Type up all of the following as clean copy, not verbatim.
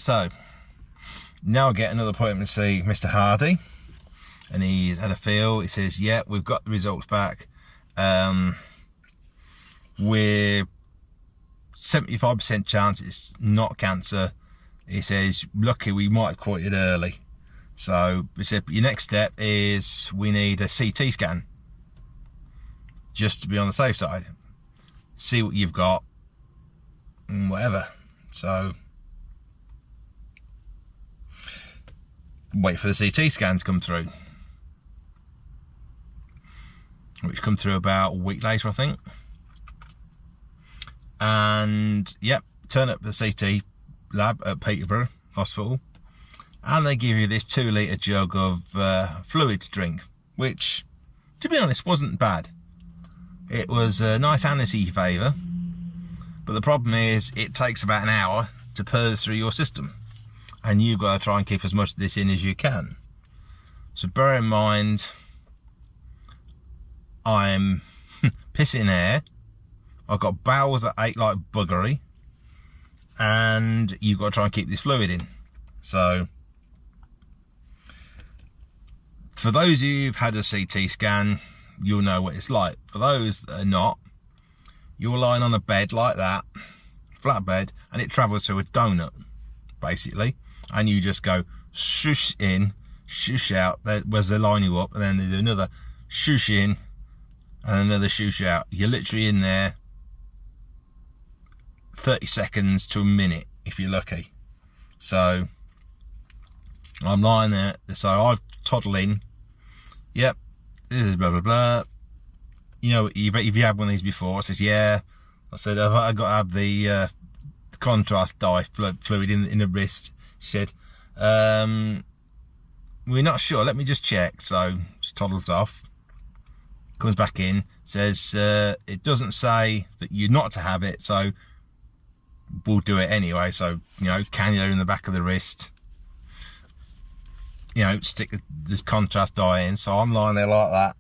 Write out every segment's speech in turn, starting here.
So now I get another appointment to see Mr. Hardy, and he's had a feel. He says, yeah, we've got the results back. We're 75% chance it's not cancer. He says, lucky we might have caught it early. So he said, your next step is we need a CT scan, just to be on the safe side. See what you've got and whatever. So wait for the CT scan to come through, which come through about a week later, I think. And yep, turn up the CT lab at Peterborough Hospital, and they give you this 2-litre jug of fluid to drink, which, to be honest, wasn't bad. It was a nice anisey flavour, but the problem is it takes about an hour to purge through your system, and you've got to try and keep as much of this in as you can. So bear in mind, I'm pissing air, I've got bowels that ache like buggery, and you've got to try and keep this fluid in. So for those of you who've had a CT scan, you'll know what it's like. For those that are not, you're lying on a bed like that, flat bed, and it travels through a donut, basically, and you just go swoosh in, swoosh out, whereas they line you up, and then they do another swoosh in and another swoosh out. You're literally in there 30 seconds to a minute if you're lucky. So I'm lying there, so I toddle in. Yep, this is blah blah blah. You know, if you had one of these before, I says, yeah. I said, I've got to have the contrast dye fluid in the wrist. She said, we're not sure, let me just check. So she toddles off, comes back in, says, it doesn't say that you're not to have it, so we'll do it anyway. So, you know, cannula in the back of the wrist, you know, stick this contrast dye in. So I'm lying there like that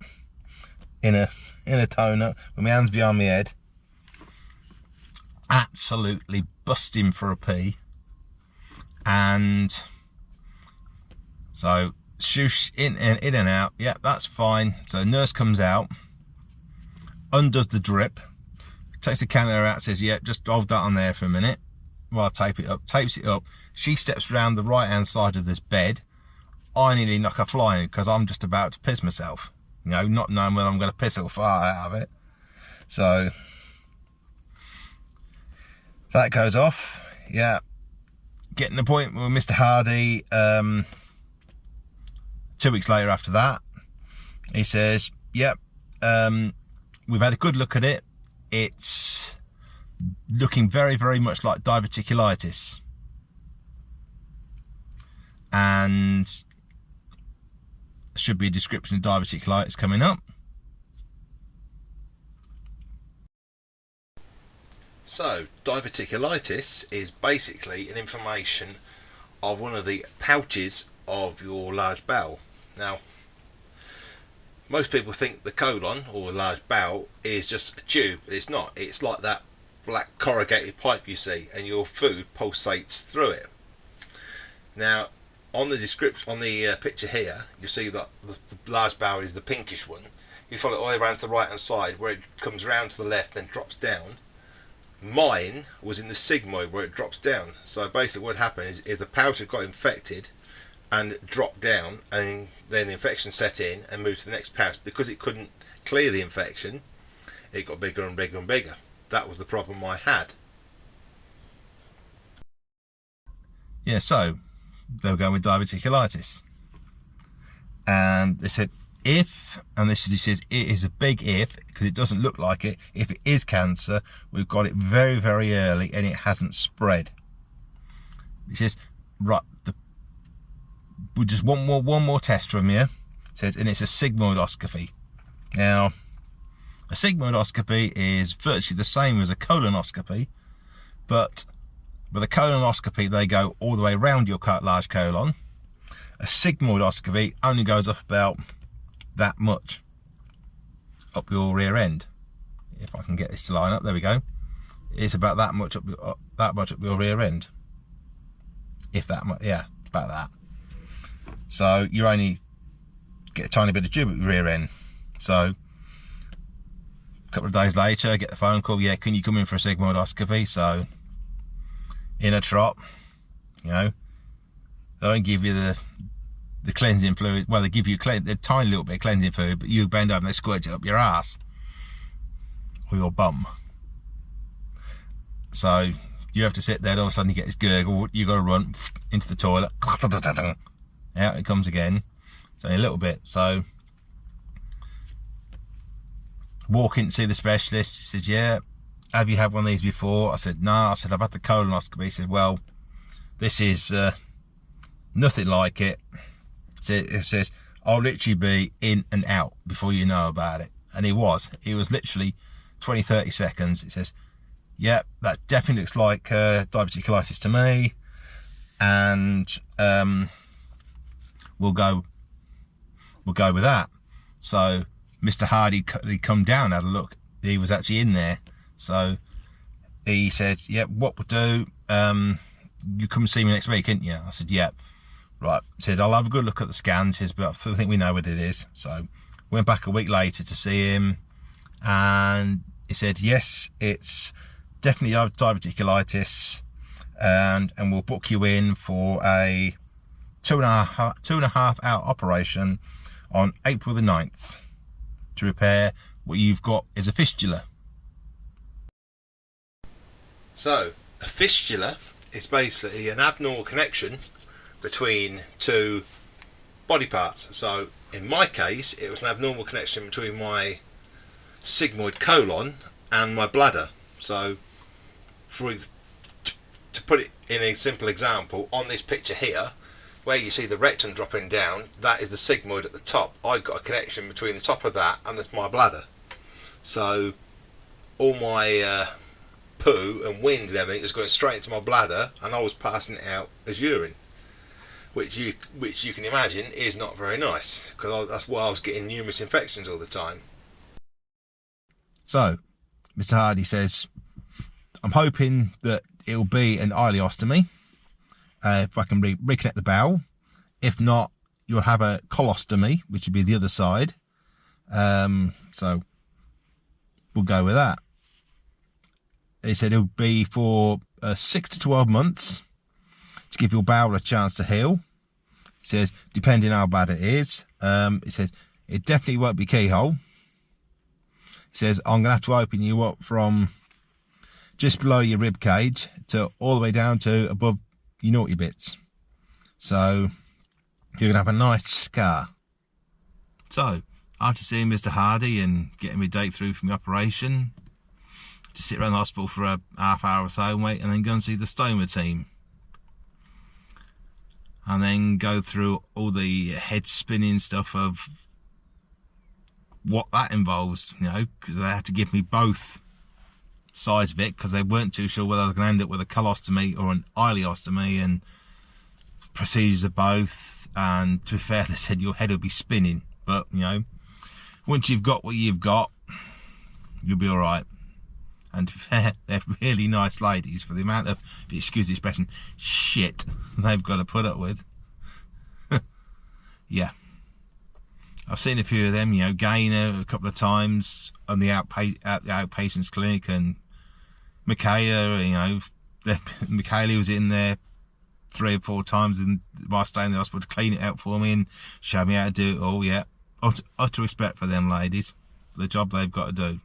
in a toner with my hands behind my head, absolutely busting for a pee. And so shoosh, in and out. Yep, that's fine. So the nurse comes out, undoes the drip, takes the cannula out, says, yeah, just hold that on there for a minute while I tape it up. Tapes it up. She steps around the right hand side of this bed. I nearly knock her flying because I'm just about to piss myself, you know, not knowing whether I'm going to piss or fart out of it. So that goes off. Yeah, getting the point with Mr. Hardy 2 weeks later after that. He says, yep, we've had a good look at it. It's looking very, very much like diverticulitis. And there should be a description of diverticulitis coming up. So, diverticulitis is basically an inflammation of one of the pouches of your large bowel. Now, most people think the colon or a large bowel is just a tube. It's not. It's like that black corrugated pipe you see, and your food pulsates through it. Now, on the description, on the picture here, you see that the large bowel is the pinkish one. You follow it all the way around to the right hand side where it comes round to the left, then drops down. Mine was in the sigmoid where it drops down. So basically what happened is the pouch had got infected and dropped down, and then the infection set in and moved to the next pouch. Because it couldn't clear the infection, it got bigger and bigger and bigger. That was the problem I had. Yeah, so they were going with diverticulitis, and they said if, and this says it is a big if, because it doesn't look like it, if it is cancer, we've got it very, very early and it hasn't spread. It says, right, we just want one more test from you. It says, and it's a sigmoidoscopy. Now, a sigmoidoscopy is virtually the same as a colonoscopy, but with a colonoscopy they go all the way around your large colon. A sigmoidoscopy only goes up about that much up your rear end. If I can get this to line up, there we go. It's about that much up your rear end. if that much. Yeah, about that. So you only get a tiny bit of tube at your rear end. So a couple of days later, I get the phone call, yeah, can you come in for a sigmoidoscopy? So in a trot, you know, they don't give you the cleansing fluid. Well, they give you a tiny little bit of cleansing fluid, but you bend over and they squirt it up your ass or your bum. So you have to sit there, and all of a sudden you get this gurgle, you got to run into the toilet, out it comes again. So a little bit. So walk in to see the specialist. He said, yeah, have you had one of these before? I said, no. I said, I've had the colonoscopy. He said, well, this is nothing like it. It says, I'll literally be in and out before you know about it. And it was literally 20-30 seconds. It says, yeah, that definitely looks like diverticulitis to me, and we'll go with that. So Mr. Hardy, he come down, had a look. He was actually in there. So he said, yeah, what we'll do, you come see me next week, ain't you? I said, yeah. Right. He said, I'll have a good look at the scans. He said, but I think we know what it is. So went back a week later to see him, and he said, yes, it's definitely diverticulitis, and we'll book you in for a 2.5 hour operation on April the 9th to repair what you've got is a fistula. So a fistula is basically an abnormal connection between two body parts. So in my case, it was an abnormal connection between my sigmoid colon and my bladder. So to put it in a simple example, on this picture here, where you see the rectum dropping down, that is the sigmoid at the top. I've got a connection between the top of that and my bladder. So all my poo and wind and everything is going straight into my bladder, and I was passing it out as urine, which you can imagine is not very nice, because that's why I was getting numerous infections all the time. So Mr. Hardy says, I'm hoping that it'll be an ileostomy, if I can reconnect the bowel. If not, you'll have a colostomy, which would be the other side. So we'll go with that. He said it'll be for 6 to 12 months to give your bowel a chance to heal. He says, depending how bad it is. He says, it definitely won't be keyhole. He says, I'm going to have to open you up from just below your rib cage to all the way down to above your naughty bits. So you're going to have a nice scar. So after seeing Mr. Hardy and getting me date through from the operation, to sit around the hospital for a half hour or so and wait, and then go and see the stoma team. And then go through all the head spinning stuff of what that involves, you know, because they had to give me both sides of it, because they weren't too sure whether I was going to end up with a colostomy or an ileostomy, and procedures of both. And to be fair, they said your head will be spinning, but you know, once you've got what you've got, you'll be all right. And to be fair, they're really nice ladies for the amount of, excuse the expression, shit they've got to put up with. Yeah, I've seen a few of them, you know, Gainer a couple of times on the outpatients clinic, and Michaela, you know, Michaela was in there 3 or 4 times while staying in the hospital to clean it out for me and show me how to do it all. Yeah, utter respect for them ladies, for the job they've got to do.